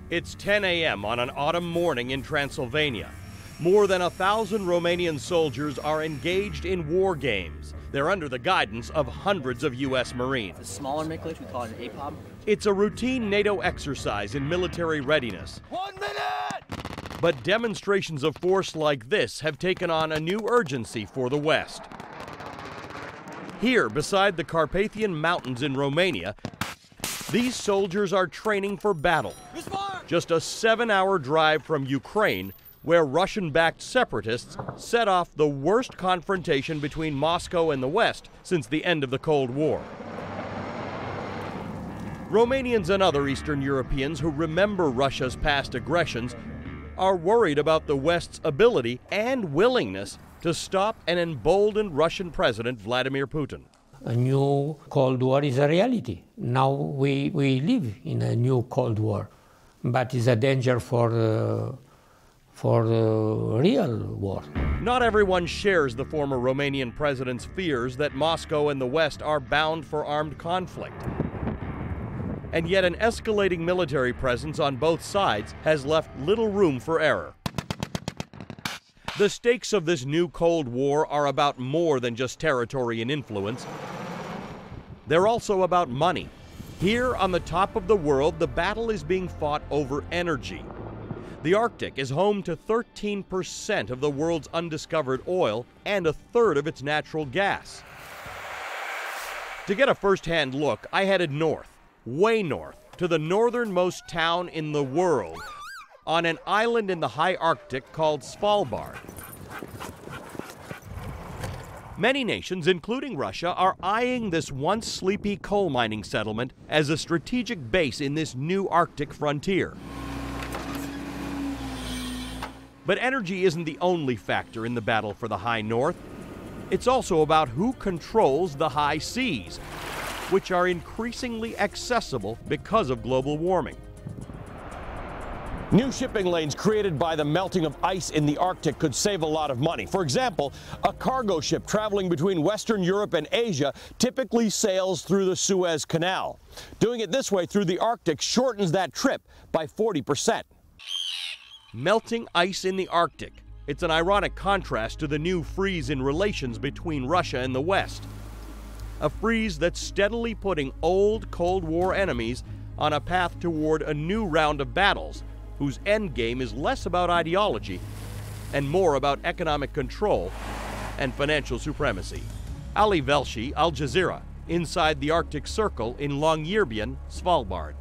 It's 10 a.m. on an autumn morning in Transylvania. More than 1,000 Romanian soldiers are engaged in war games. They're under the guidance of hundreds of U.S. Marines. The smaller MiG, we call it an APOB. It's a routine NATO exercise in military readiness. 1 minute! But demonstrations of force like this have taken on a new urgency for the West. Here, beside the Carpathian Mountains in Romania, these soldiers are training for battle. Just a 7-hour drive from Ukraine, where Russian-backed separatists set off the worst confrontation between Moscow and the West since the end of the Cold War. Romanians and other Eastern Europeans who remember Russia's past aggressions are worried about the West's ability and willingness to stop an emboldened Russian President Vladimir Putin. A new Cold War is a reality. Now we live in a new Cold War, but it's a danger for the real war. Not everyone shares the former Romanian president's fears that Moscow and the West are bound for armed conflict. And yet an escalating military presence on both sides has left little room for error. The stakes of this new Cold War are about more than just territory and influence. They're also about money. Here on the top of the world, the battle is being fought over energy. The Arctic is home to 13% of the world's undiscovered oil and a third of its natural gas. To get a first-hand look, I headed north, way north, to the northernmost town in the world, on an island in the high Arctic called Svalbard. Many nations, including Russia, are eyeing this once sleepy coal mining settlement as a strategic base in this new Arctic frontier. But energy isn't the only factor in the battle for the high north. It's also about who controls the high seas, which are increasingly accessible because of global warming. New shipping lanes created by the melting of ice in the Arctic could save a lot of money. For example, a cargo ship traveling between Western Europe and Asia typically sails through the Suez Canal. Doing it this way through the Arctic shortens that trip by 40%. Melting ice in the Arctic. It's an ironic contrast to the new freeze in relations between Russia and the West. A freeze that's steadily putting old Cold War enemies on a path toward a new round of battles, whose endgame is less about ideology and more about economic control and financial supremacy. Ali Velshi, Al Jazeera, inside the Arctic Circle in Longyearbyen, Svalbard.